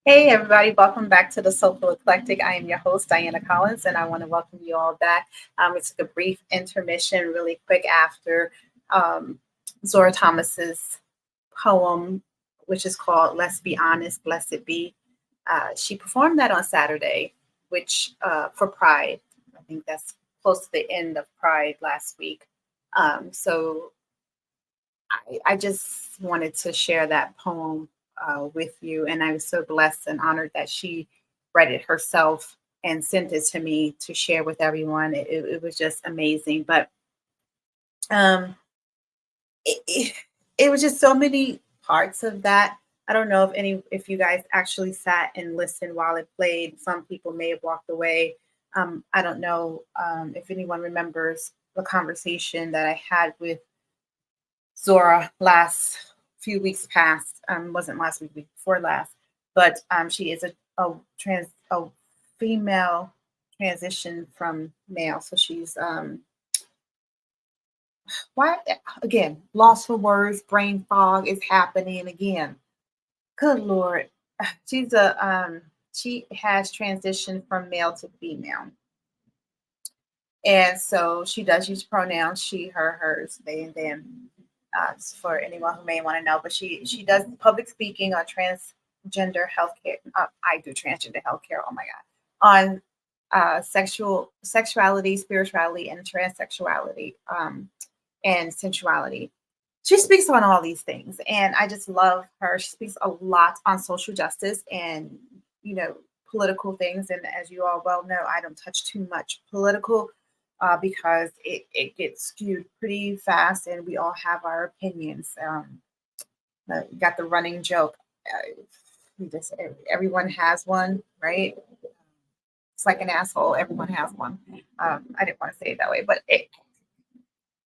Hey, everybody, welcome back to the Soulful Eclectic. I am your host, Diana Collins, and I want to welcome you all back. We took a brief intermission really quick after um, Zora Thomas's poem, which is called Let's Be Honest, Blessed Be. She performed that on Saturday, which for Pride. I think that's close to the end of Pride last week. So I just wanted to share that poem with you. And I was so blessed and honored that she read it herself and sent it to me to share with everyone. It was just amazing. But um, it was just so many parts of that. I don't know if you guys actually sat and listened while it played. Some people may have walked away. I don't know if anyone remembers the conversation that I had with Zora last few weeks past. Wasn't last week, week before last, but she is a female transition from male. So she's why again, lost for words, brain fog is happening again. Good Lord. She has transitioned from male to female. And so she does use pronouns she, her, hers, they, and them. For anyone who may want to know, but she does public speaking on transgender healthcare. I do transgender healthcare. Oh my God, on sexuality, spirituality, and transsexuality, and sensuality. She speaks on all these things, and I just love her. She speaks a lot on social justice and political things. And as you all well know, I don't touch too much political because it gets skewed pretty fast, and we all have our opinions. Got the running joke. Everyone has one, right? It's like an asshole. Everyone has one. I didn't want to say it that way, but it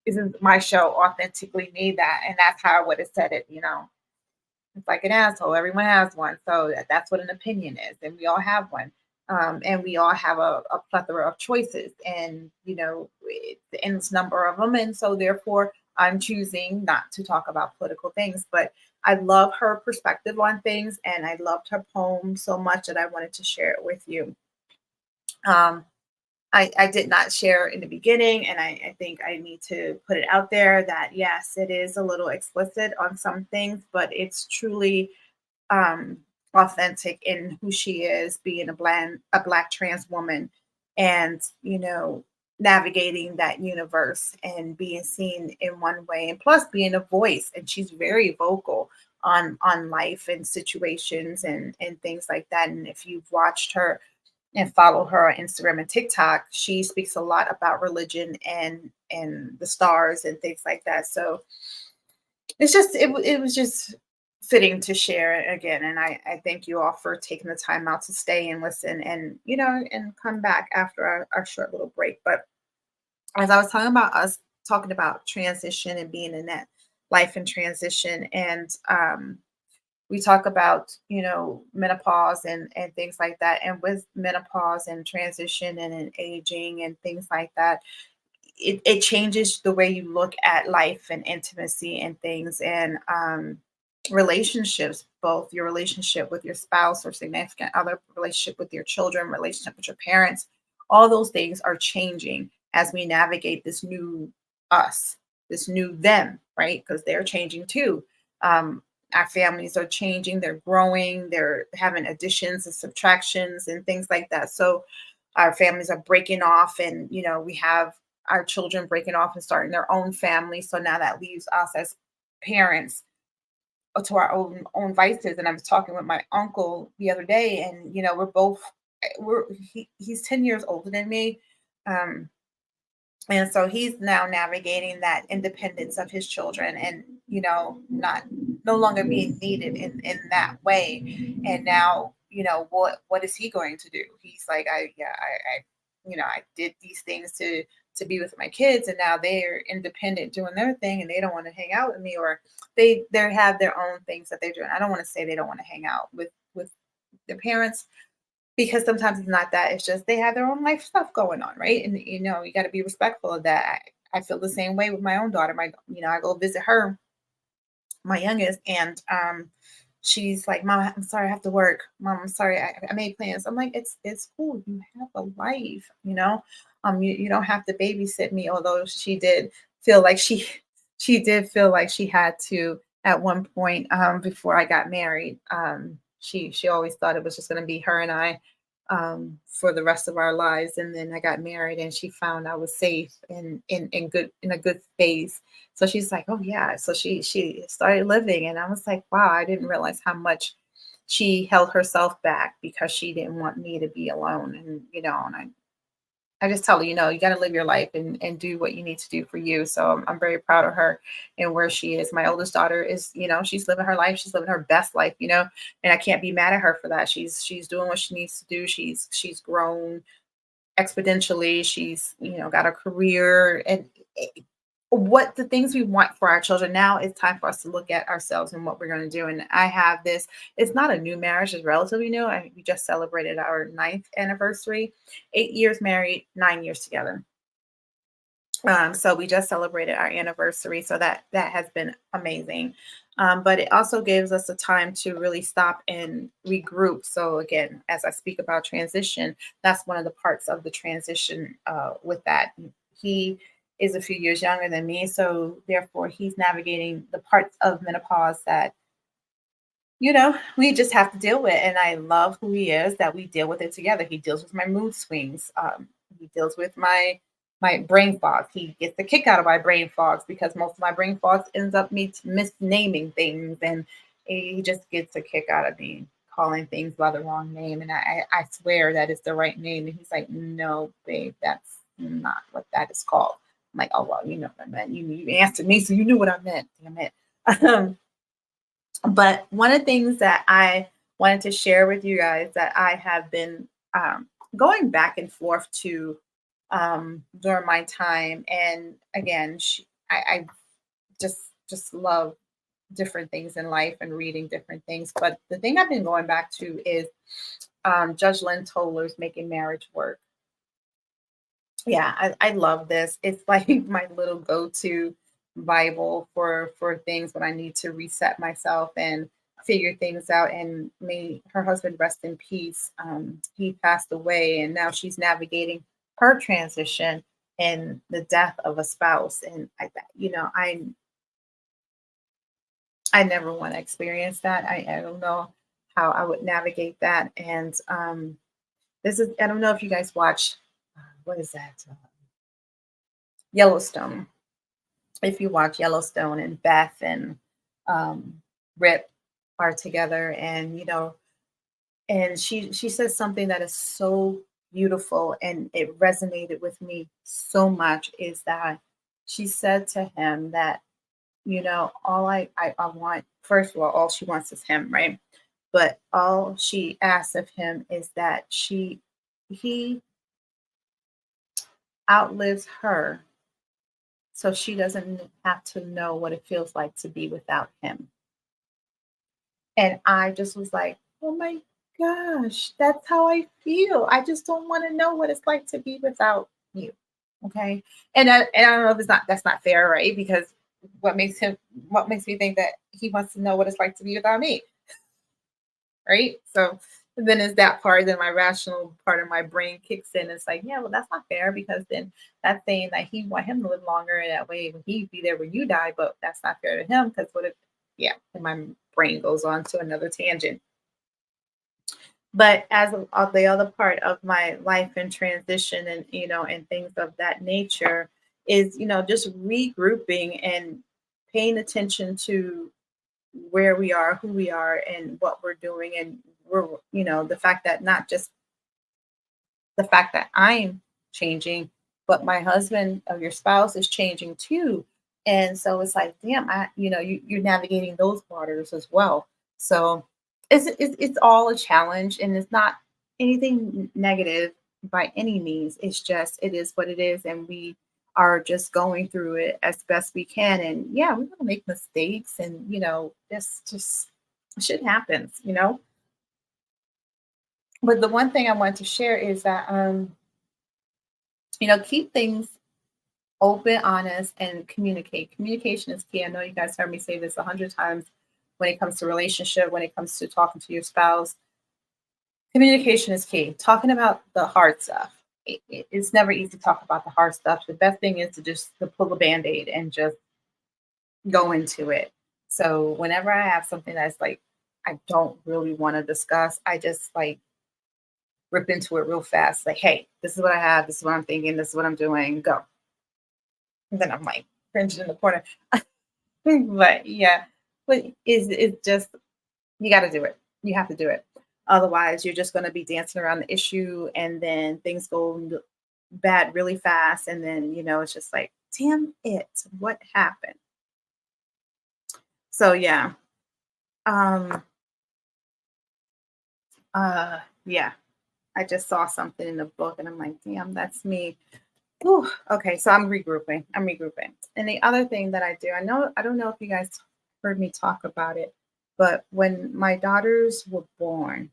isn't my show authentically made that, and that's how I would have said it. It's like an asshole. Everyone has one, so that's what an opinion is, and we all have one. And we all have a plethora of choices, and the endless number of them. And so, therefore, I'm choosing not to talk about political things. But I love her perspective on things, and I loved her poem so much that I wanted to share it with you. I did not share in the beginning, and I think I need to put it out there that yes, it is a little explicit on some things, but it's truly authentic in who she is, being a black trans woman, and navigating that universe and being seen in one way, and plus being a voice. And she's very vocal on life and situations and things like that. And if you've watched her and follow her on Instagram and TikTok, she speaks a lot about religion and the stars and things like that. So it was just fitting to share again. And I thank you all for taking the time out to stay and listen and and come back after our short little break. But as I was talking about transition and being in that life and transition, and we talk about menopause and things like that. And with menopause and transition and aging and things like that, it changes the way you look at life and intimacy and things, and relationships, both your relationship with your spouse or significant other, relationship with your children, relationship with your parents. All those things are changing as we navigate this new us, this new them, right? Because they're changing too. Our families are changing, they're growing, they're having additions and subtractions and things like that. So our families are breaking off, and we have our children breaking off and starting their own family. So now that leaves us as parents to our own vices. And I was talking with my uncle the other day, and he's 10 years older than me. And so he's now navigating that independence of his children, and not no longer being needed in that way. And now what is he going to do? He's like, I did these things to be with my kids, and now they're independent doing their thing and they don't want to hang out with me, or they have their own things that they're doing. I don't want to say they don't want to hang out with their parents, because sometimes it's not that. It's just they have their own life stuff going on, right? And you got to be respectful of that. I feel the same way with my own daughter. I go visit her, my youngest, and she's like, "Mom, I'm sorry, I have to work. Mom, I'm sorry, I made plans." I'm like, "It's cool. You have a life, you know. You don't have to babysit me." Although she did feel like she did feel like she had to at one point, before I got married. She always thought it was just going to be her and I, for the rest of our lives. And then I got married, and she found I was safe and in a good space. So she's like, "Oh yeah." So she started living, and I was like, "Wow, I didn't realize how much she held herself back because she didn't want me to be alone." And and I just tell her, you got to live your life and do what you need to do for you. So I'm very proud of her and where she is. My oldest daughter is, she's living her life. She's living her best life, and I can't be mad at her for that. She's doing what she needs to do. She's grown exponentially. She's, got a career, and what the things we want for our children. Now it's time for us to look at ourselves and what we're going to do. And I have this, it's not a new marriage, it's relatively new. We just celebrated our ninth anniversary, 8 years married, 9 years together. So we just celebrated our anniversary. So that has been amazing. But it also gives us a time to really stop and regroup. So again, as I speak about transition, that's one of the parts of the transition, with that. He is a few years younger than me, so therefore he's navigating the parts of menopause that we just have to deal with. And I love who he is, that we deal with it together. He deals with my mood swings. He deals with my brain fogs. He gets the kick out of my brain fogs, because most of my brain fogs ends up me misnaming things, and he just gets a kick out of me calling things by the wrong name. And I swear that is the right name. And he's like, "No, babe, that's not what that is called." I'm like, "Oh well, you know what I meant. You answered me, so you knew what I meant. Damn it." But one of the things that I wanted to share with you guys that I have been, going back and forth to, during my time, and again, I just love different things in life and reading different things. But the thing I've been going back to is, Judge Lynn Toller's "Making Marriage Work." Yeah, I love this. It's like my little go-to Bible for things when I need to reset myself and figure things out. And may her husband rest in peace. He passed away, and now she's navigating her transition and the death of a spouse. And I never want to experience that. I don't know how I would navigate that. And this is, I don't know if you guys watch, what is that? Yellowstone. If you watch Yellowstone, and Beth and, Rip are together, and and she says something that is so beautiful, and it resonated with me so much, is that she said to him that, all I want, first of all she wants is him, right? But all she asks of him is that he outlives her, so she doesn't have to know what it feels like to be without him. And I just was like, "Oh my gosh, that's how I feel. I just don't want to know what it's like to be without you." Okay. And I don't know if that's not fair, right? Because what makes him what makes me think that he wants to know what it's like to be without me, right? So then is that part, then my rational part of my brain kicks in. It's like, yeah, well, that's not fair, because then that's saying that he want him to live longer, and that way when he be there when you die, but that's not fair to him, because what if, yeah, and my brain goes on to another tangent. But as of the other part of my life and transition, and and things of that nature, is just regrouping and paying attention to where we are, who we are, and what we're doing. And we're, the fact that, not just the fact that I'm changing, but my husband, or your spouse, is changing too. And so it's like, damn, you're navigating those waters as well. So it's all a challenge, and it's not anything negative by any means. It's just, it is what it is. And we are just going through it as best we can. And yeah, we're gonna make mistakes, and just shit happens. But the one thing I want to share is that keep things open, honest, and communicate. Communication is key. I know you guys heard me say this 100 times when it comes to relationship, when it comes to talking to your spouse. Communication is key. Talking about the hard stuff. It's never easy to talk about the hard stuff. The best thing is to just to pull a band-aid and just go into it. So whenever I have something that's like I don't really want to discuss, I just like rip into it real fast. Like, hey, this is what I have, this is what I'm thinking, this is what I'm doing, go. And then I'm like cringing in the corner. But yeah, but it's just you got to do it. You have to do it. Otherwise, you're just going to be dancing around the issue, and then things go bad really fast, and then it's just like, damn it, what happened? So yeah, um, yeah. I just saw something in the book, and I'm like, damn, that's me. Whew. Okay, so I'm regrouping. I'm regrouping. And the other thing that I do, I don't know if you guys heard me talk about it, but when my daughters were born,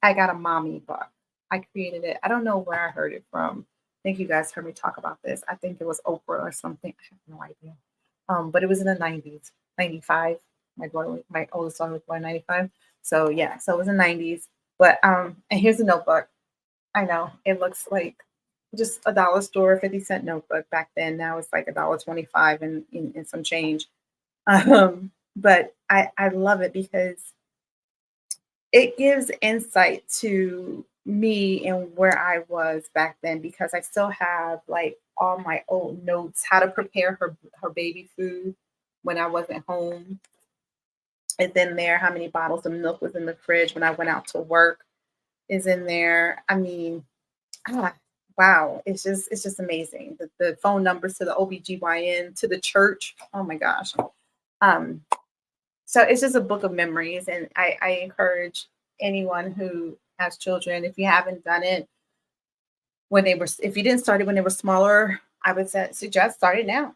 I got a mommy book. I created it. I don't know where I heard it from. I think you guys heard me talk about this. I think it was Oprah or something. I have no idea. But it was in the 90s, 95. My oldest son was born in 95. So yeah, so it was in the 90s. But and here's a notebook. I know it looks like just a dollar store 50-cent notebook back then. Now it's like $1.25 and some change. But I love it because it gives insight to me and where I was back then, because I still have like all my old notes, how to prepare her baby food when I wasn't home. It's in there. How many bottles of milk was in the fridge when I went out to work is in there. I mean, ah, wow, it's just amazing. The phone numbers to the OBGYN, to the church. Oh my gosh. Um, so it's just a book of memories, and I encourage anyone who has children, if you haven't done it if you didn't start it when they were smaller, I would suggest start it now.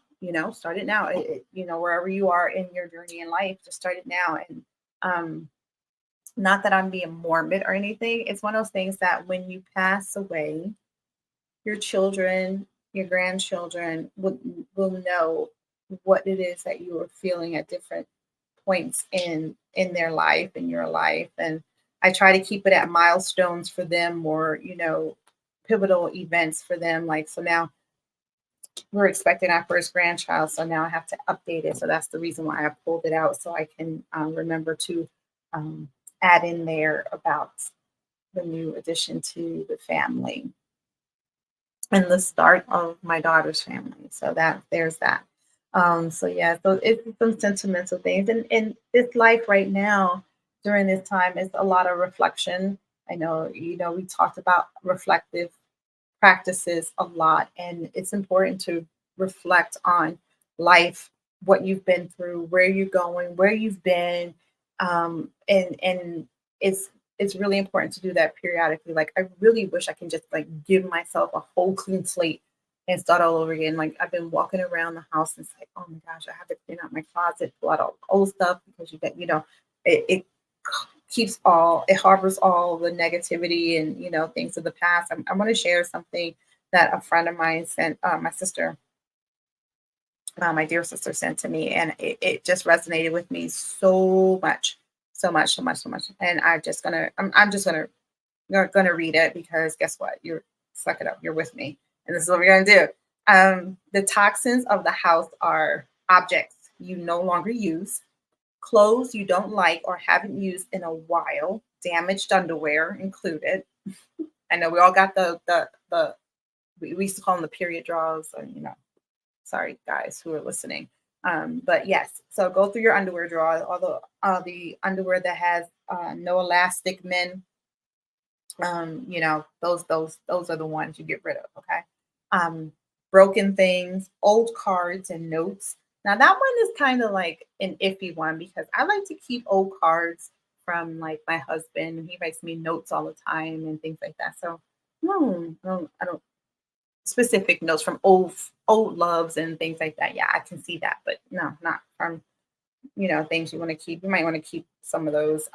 Start it now. Wherever you are in your journey in life, just start it now. And um, not that I'm being morbid or anything. It's one of those things that when you pass away, your children, your grandchildren will know what it is that you were feeling at different points in their life, in your life. And I try to keep it at milestones for them, or pivotal events for them. Like, so now we're expecting our first grandchild, so now I have to update it. So that's the reason why I pulled it out, so I can remember to um, add in there about the new addition to the family and the start of my daughter's family. So that there's that. So yeah, so it's some sentimental things. And in this life right now, during this time, it's a lot of reflection. I know, we talked about reflective practices a lot, and it's important to reflect on life, what you've been through, where you're going, where you've been. And it's really important to do that periodically. Like, I really wish I can just like give myself a whole clean slate and start all over again. Like, I've been walking around the house and it's like, oh my gosh, I have to clean out my closet, pull out all the old stuff, because it it harbors all the negativity and things of the past. I want to share something that a friend of mine sent, my sister, my dear sister, sent to me, and it just resonated with me so much, so much, so much, so much. And I'm just gonna read it, because guess what? You're suck it up. You're with me, and this is what we're gonna do. The toxins of the house are objects you no longer use, clothes you don't like or haven't used in a while, damaged underwear included. I know we all got the we used to call them the period draws, and sorry guys who are listening. But yes, so go through your underwear drawer, all the underwear that has no elastic men. Those are the ones you get rid of. Okay. Um, Broken things, old cards and notes. Now that one is kind of like an iffy one, because I like to keep old cards from like my husband, and he writes me notes all the time and things like that. So no, I don't. specific notes from old loves and things like that. Yeah, I can see that, but no, not from things you want to keep. You might want to keep some of those.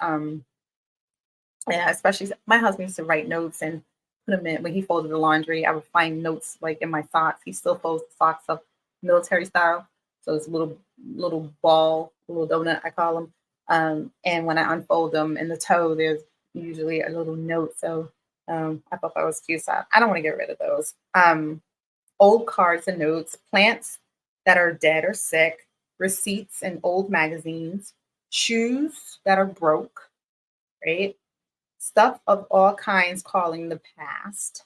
Yeah, especially my husband used to write notes and put them in when he folded the laundry. I would find notes like in my socks. He still folds the socks up military style, so it's a little ball, little donut I call them. And when I unfold them in the toe, there's usually a little note. So I thought that was cute. So I don't want to get rid of those. Old cards and notes, plants that are dead or sick, receipts and old magazines, shoes that are broke, right? Stuff of all kinds calling the past.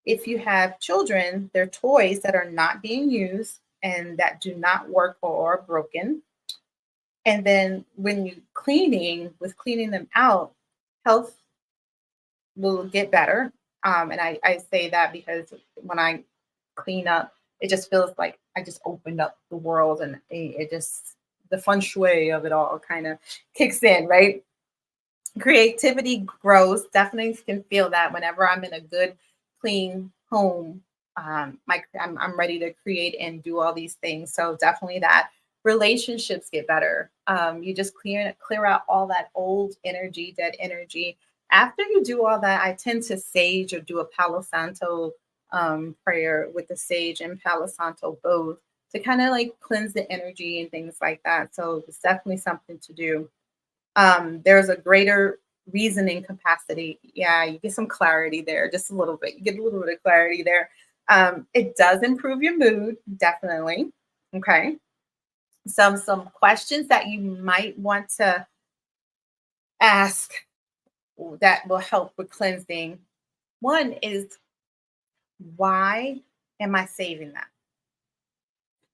If you have children, they're toys that are not being used and that do not work or are broken. And then when you cleaning them out, health will get better. And I say that because when I clean up, it just feels like I just opened up the world and it just, the feng shui of it all kind of kicks in, right? Creativity grows. Definitely can feel that whenever I'm in a good, clean home. I'm ready to create and do all these things. So definitely that relationships get better. You just clear out all that old energy, dead energy. After you do all that, I tend to sage or do a Palo Santo prayer with the sage and Palo Santo both to kind of like cleanse the energy and things like that. So it's definitely something to do. There's a greater reasoning capacity. Yeah, you get some clarity there, just a little bit. You get a little bit of clarity there. It does improve your mood, definitely. Okay. Some questions that you might want to ask that will help with cleansing. One is, why am I saving that?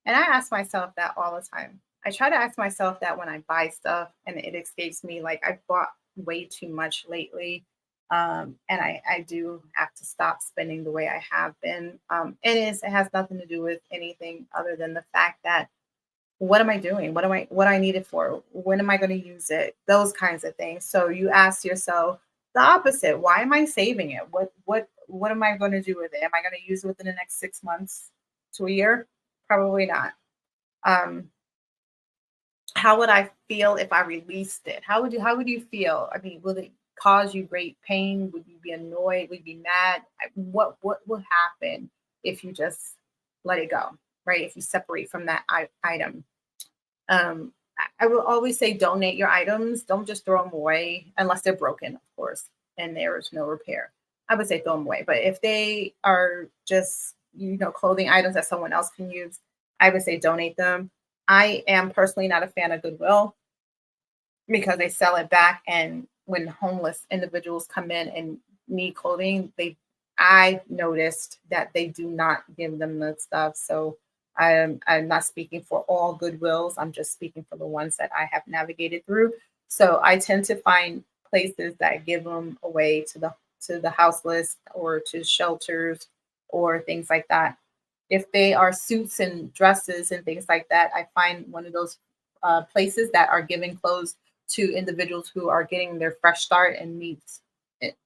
And I ask myself that all the time. I try to ask myself that when I buy stuff and it escapes me. Like I've bought way too much lately. And I do have to stop spending the way I have been. It has nothing to do with anything other than the fact that what am I doing? What I need it for? When am I going to use it? Those kinds of things. So you ask yourself the opposite. Why am I saving it? What am I going to do with it? Am I going to use it within the next 6 months to a year? Probably not. Um, how would I feel if I released it? How would you feel? I mean, will it cause you great pain? Would you be annoyed? Would you be mad? What will happen if you just let it go? Right? If you separate from that item. I will always say donate your items. Don't just throw them away unless they're broken, of course, and there is no repair. I would say throw them away. But if they are just, clothing items that someone else can use, I would say donate them. I am personally not a fan of Goodwill because they sell it back. And when homeless individuals come in and need clothing, I noticed that they do not give them the stuff. So I'm not speaking for all Goodwills. I'm just speaking for the ones that I have navigated through. So I tend to find places that give them away to the houseless or to shelters or things like that. If they are suits and dresses and things like that, I find one of those places that are giving clothes to individuals who are getting their fresh start and needs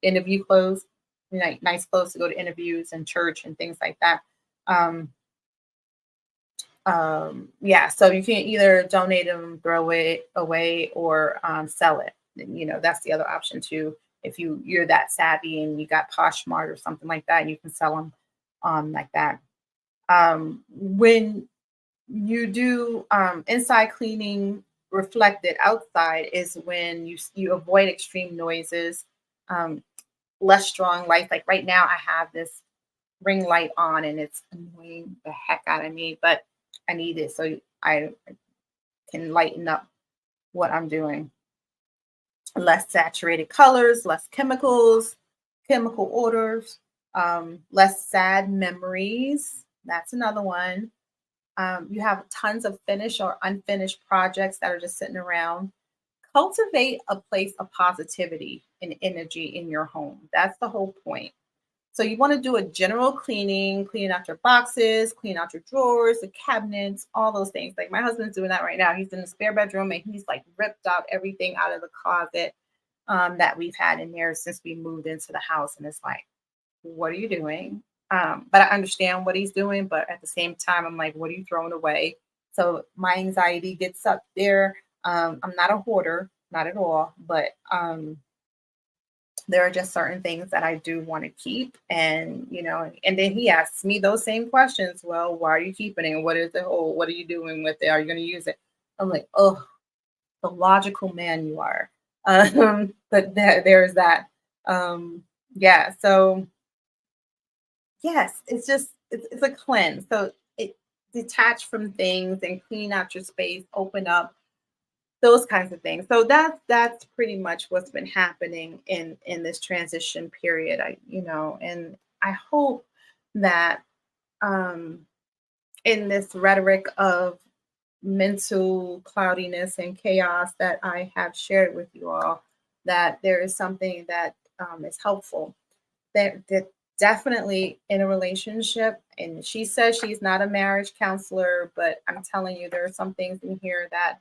interview clothes, nice clothes to go to interviews and church and things like that. Um, yeah, so you can either donate them, throw it away, or sell it. That's the other option too. If you're that savvy and you got Poshmark or something like that, you can sell them like that. When you do inside cleaning reflected outside is when you avoid extreme noises, um, less strong lights. Like right now, I have this ring light on and it's annoying the heck out of me, but I need it so I can lighten up what I'm doing. Less saturated colors, less chemicals, chemical odors, less sad memories. That's another one. You have tons of finished or unfinished projects that are just sitting around. Cultivate a place of positivity and energy in your home. That's the whole point. So you want to do a general cleaning, clean out your boxes, clean out your drawers, the cabinets, all those things. Like my husband's doing that right now. He's in the spare bedroom and he's like ripped out everything out of the closet that we've had in there since we moved into the house. And it's like, what are you doing? But I understand what he's doing. But at the same time, I'm like, what are you throwing away? So my anxiety gets up there. I'm not a hoarder, not at all, but there are just certain things that I do want to keep. And, and then he asks me those same questions. Well, why are you keeping it? What is it? Oh, what are you doing with it? Are you going to use it? I'm like, oh, the logical man you are. But there's that. Yeah. So, yes, it's a cleanse. So it detach from things and clean out your space, open up those kinds of things. So that's pretty much what's been happening in this transition period. And I hope that um in this rhetoric of mental cloudiness and chaos that I have shared with you all, that there is something that is helpful. That definitely in a relationship, and she says she's not a marriage counselor, but I'm telling you, there are some things in here that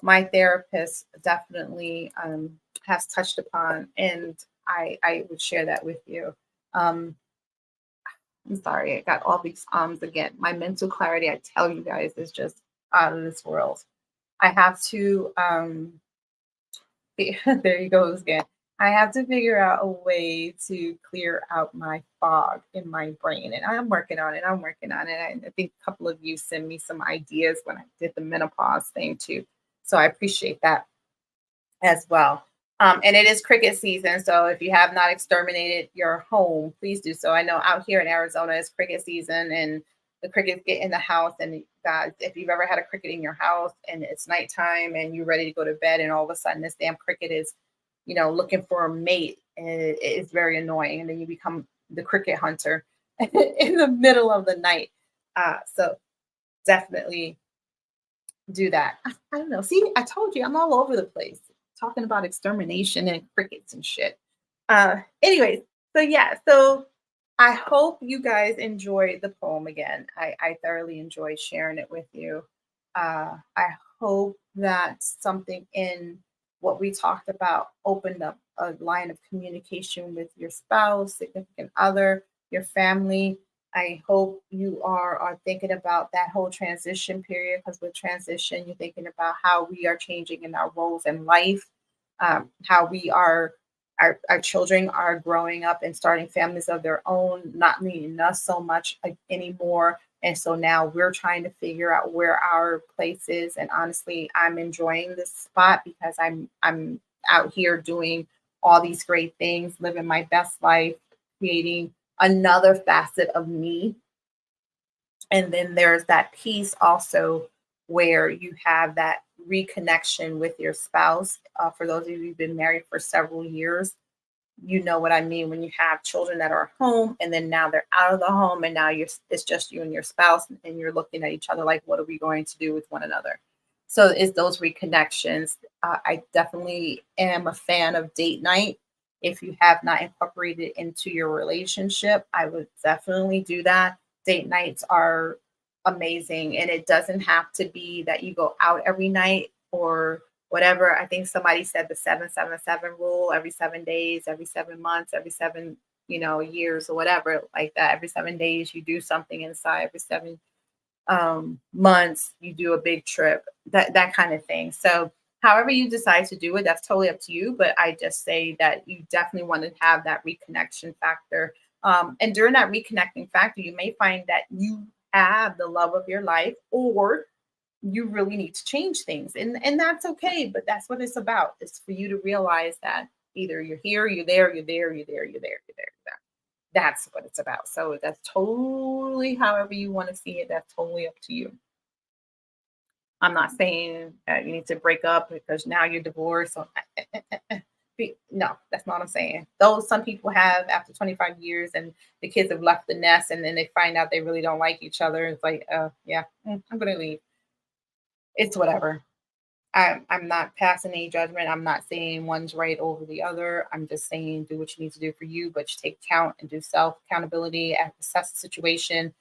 my therapist definitely has touched upon, and I would share that with you. Um, I'm sorry, I got all these again. My mental clarity, I tell you guys, is just out of this world. I have to there he goes again. I have to figure out a way to clear out my fog in my brain, and I'm working on it. I'm working on it. I think a couple of you sent me some ideas when I did the menopause thing too, so I appreciate that as well. And it is cricket season, so if you have not exterminated your home, please do so. I know out here in Arizona it's cricket season, and the crickets get in the house. And guys, if you've ever had a cricket in your house and it's nighttime and you're ready to go to bed, and all of a sudden this damn cricket is, looking for a mate, and it's very annoying. And then you become the cricket hunter in the middle of the night. So definitely do that. I don't know. See, I told you I'm all over the place talking about extermination and crickets and shit. Anyways, so yeah, so I hope you guys enjoyed the poem again. I thoroughly enjoyed sharing it with you. I hope that something in what we talked about opened up a line of communication with your spouse, significant other, your family. I hope you are thinking about that whole transition period, because with transition, you're thinking about how we are changing in our roles in life, how we are, our children are growing up and starting families of their own, not needing us so much anymore. And so now we're trying to figure out where our place is. And honestly, I'm enjoying this spot because I'm out here doing all these great things, living my best life, creating another facet of me. And then there's that piece also where you have that reconnection with your spouse. For those of you who've been married for several years, you know what I mean when you have children that are home and then now they're out of the home, and now it's just you and your spouse, and you're looking at each other like, what are we going to do with one another? So it's those reconnections. I definitely am a fan of date night. If you have not incorporated it into your relationship, I would definitely do that. Date nights are amazing, and it doesn't have to be that you go out every night or whatever. I think somebody said the 777 rule: every 7 days, every 7 months, every seven, years or whatever, like that. Every 7 days, you do something inside. Every 7 months, you do a big trip, that kind of thing. So, however you decide to do it, that's totally up to you. But I just say that you definitely want to have that reconnection factor. And during that reconnecting factor, you may find that you have the love of your life, or you really need to change things, and that's okay. But that's what it's about. It's for you to realize that either you're here, you're there, you're there, you're there, you're there, you're there, you're there. That's what it's about. So that's totally however you want to see it. That's totally up to you. I'm not saying that you need to break up because now you're divorced. So no, that's not what I'm saying. Though some people have after 25 years and the kids have left the nest, and then they find out they really don't like each other. It's like, yeah, I'm gonna leave. It's whatever. I'm not passing any judgment. I'm not saying one's right over the other. I'm just saying do what you need to do for you, but you take count and do self accountability, assess the situation,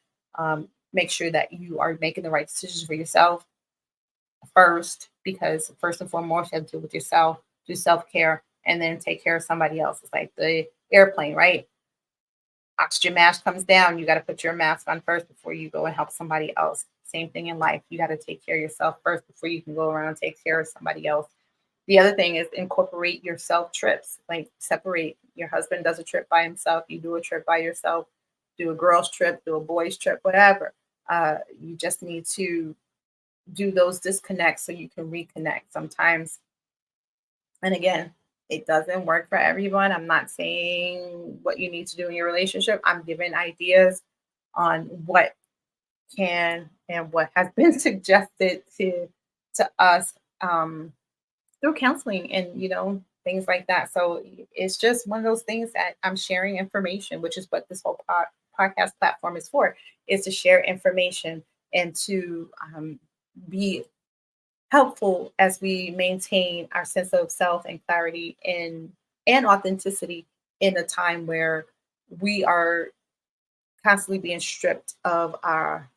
make sure that you are making the right decisions for yourself first, because first and foremost, you have to deal with yourself, do self care, and then take care of somebody else. It's like the airplane, right? oxygen mask comes down, you got to put your mask on first before you go and help somebody else. Same thing in life. You got to take care of yourself first before you can go around and take care of somebody else. The other thing is incorporate yourself trips. Like separate. Your husband does a trip by himself, you do a trip by yourself, do a girl's trip, do a boy's trip, whatever. You just need to do those disconnects so you can reconnect sometimes. And again, it doesn't work for everyone. I'm not saying what you need to do in your relationship. I'm giving ideas on what can and what has been suggested to us through counseling and things like that. So it's just one of those things that I'm sharing information, which is what this whole podcast platform is for, is to share information and to be helpful as we maintain our sense of self and clarity and authenticity in a time where we are constantly being stripped of our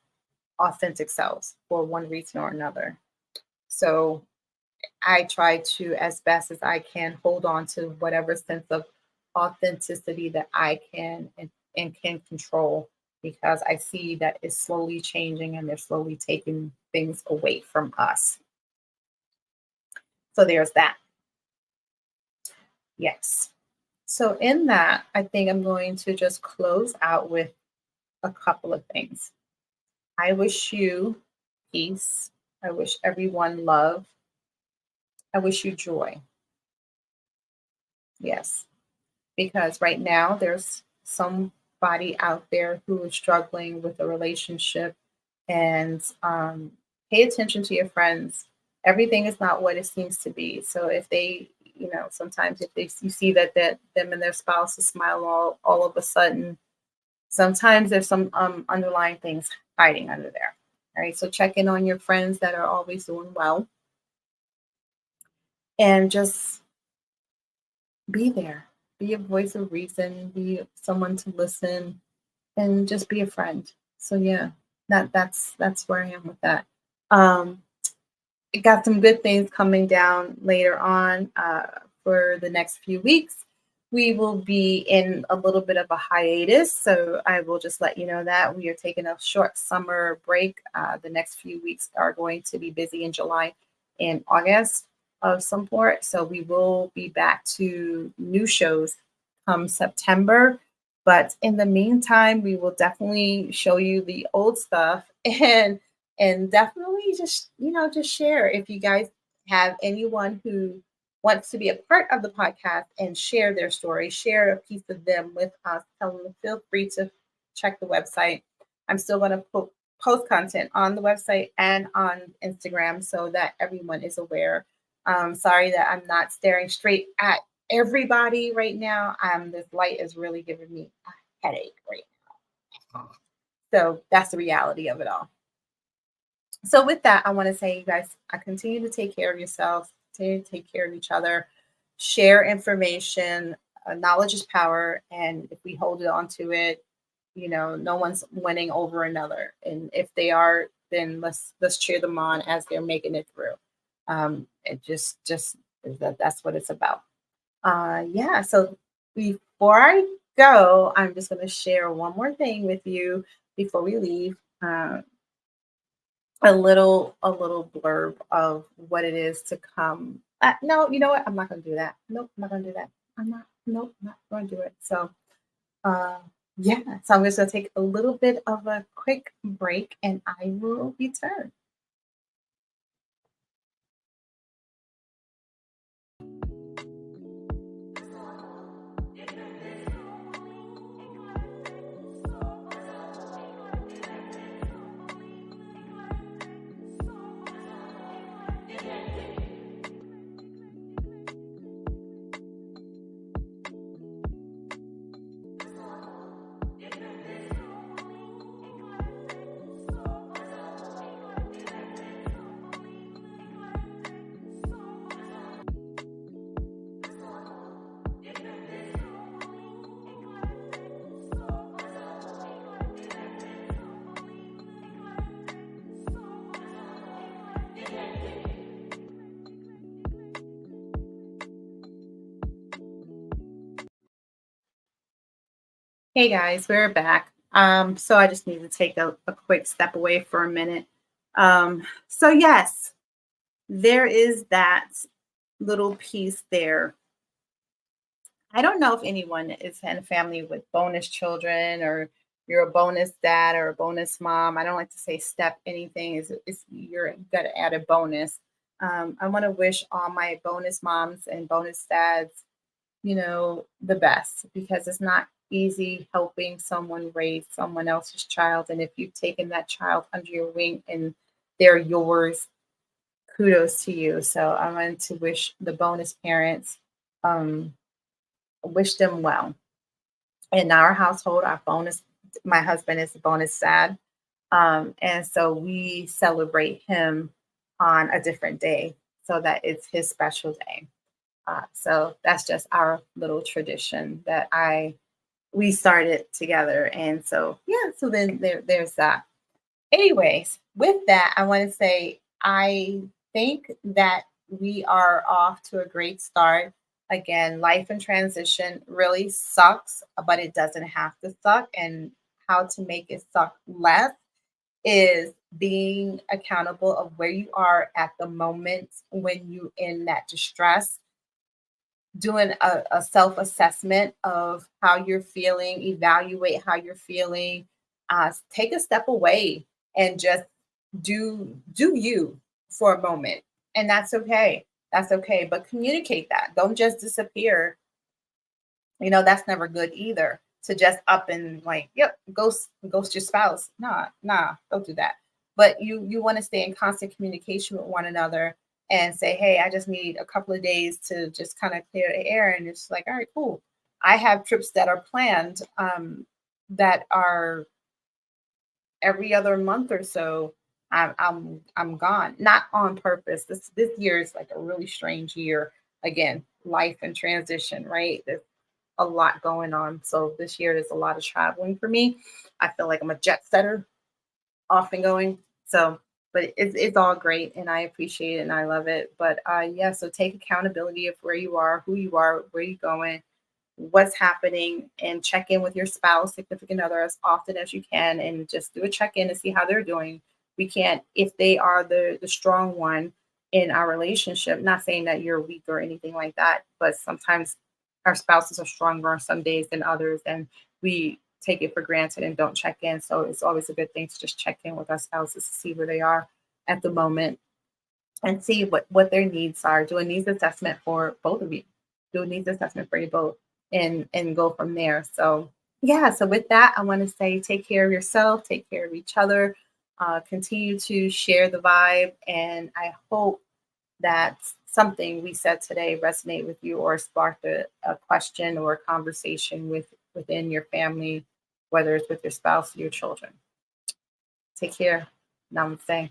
authentic selves for one reason or another. So I try to, as best as I can, hold on to whatever sense of authenticity that I can and can control, because I see that it's slowly changing and they're slowly taking things away from us. So there's that. Yes. So in that, I think I'm going to just close out with a couple of things. I wish you peace. I wish everyone love. I wish you joy. Yes. Because right now there's somebody out there who is struggling with a relationship, and pay attention to your friends. Everything is not what it seems to be. So if they, sometimes if you see that them and their spouse is smile all of a sudden, sometimes there's some underlying things hiding under there. All right. So check in on your friends that are always doing well, and just be there. Be a voice of reason, be someone to listen, and just be a friend. So yeah, that's where I am with that. Um, I got some good things coming down later on for the next few weeks. We will be in a little bit of a hiatus, so I will just let you know that we are taking a short summer break. The next few weeks are going to be busy in July and August of some sort, so we will be back to new shows come September. But in the meantime, we will definitely show you the old stuff and definitely just share if you guys have anyone who wants to be a part of the podcast and share their story, share a piece of them with us. Tell them to feel free to check the website. I'm still going to post content on the website and on Instagram so that everyone is aware. Sorry that I'm not staring straight at everybody right now. This light is really giving me a headache right now. So that's the reality of it all. So with that, I want to say, you guys, I continue to take care of yourselves, continue to take care of each other, share information. Knowledge is power, and if we hold on to it, no one's winning over another. And if they are, then let's cheer them on as they're making it through. It just that's what it's about. Yeah. So before I go, I'm just going to share one more thing with you before we leave. A little blurb of what it is to come. No, you know what? I'm not going to do that. Nope, I'm not going to do that. Nope, not going to do it. So, uh, yeah. So I'm just going to take a little bit of a quick break, and I will return. Hey guys, we're back. So I just need to take a quick step away for a minute. So yes, there is that little piece there. I don't know if anyone is in a family with bonus children or you're a bonus dad or a bonus mom. I don't like to say step anything is you're gonna add a bonus. I want to wish all my bonus moms and bonus dads, the best because it's not easy helping someone raise someone else's child. And if you've taken that child under your wing and they're yours, kudos to you. So I wanted to wish the bonus parents, um, wish them well. In our household, my husband is a bonus dad. And so we celebrate him on a different day so that it's his special day. So that's just our little tradition that I we started together. And so yeah, so then there's that. Anyways, with that, I want to say I think that we are off to a great start. Again, life in transition really sucks, but it doesn't have to suck. And how to make it suck less is being accountable of where you are at the moment when you in that distress, doing a self-assessment of how you're feeling, evaluate how you're feeling, take a step away and just do you for a moment. And that's okay. That's okay. But communicate that. Don't just disappear. That's never good either. To just up and like, yep, ghost your spouse. Nah, don't do that. But you want to stay in constant communication with one another and say, hey, I just need a couple of days to just kind of clear the air. And it's like, all right, cool. I have trips that are planned, that are every other month or so. I'm gone, not on purpose. This year is like a really strange year. Again, life and transition, right? A lot going on. So this year there's a lot of traveling for me. I feel like I'm a jet setter, off and going. So, but it's all great, and I appreciate it and I love it. But yeah, so take accountability of where you are, who you are, where you're going, what's happening, and check in with your spouse, significant other as often as you can, and just do a check in to see how they're doing. We can't, if they are the strong one in our relationship, not saying that you're weak or anything like that, but sometimes our spouses are stronger on some days than others, and we take it for granted and don't check in. So it's always a good thing to just check in with our spouses to see where they are at the moment and see what their needs are. Do a needs assessment for both of you. Do a needs assessment for you both, and go from there. So yeah. So with that, I want to say take care of yourself, take care of each other, continue to share the vibe, and I hope that something we said today resonate with you or sparked a question or a conversation within your family, whether it's with your spouse or your children. Take care. Namaste.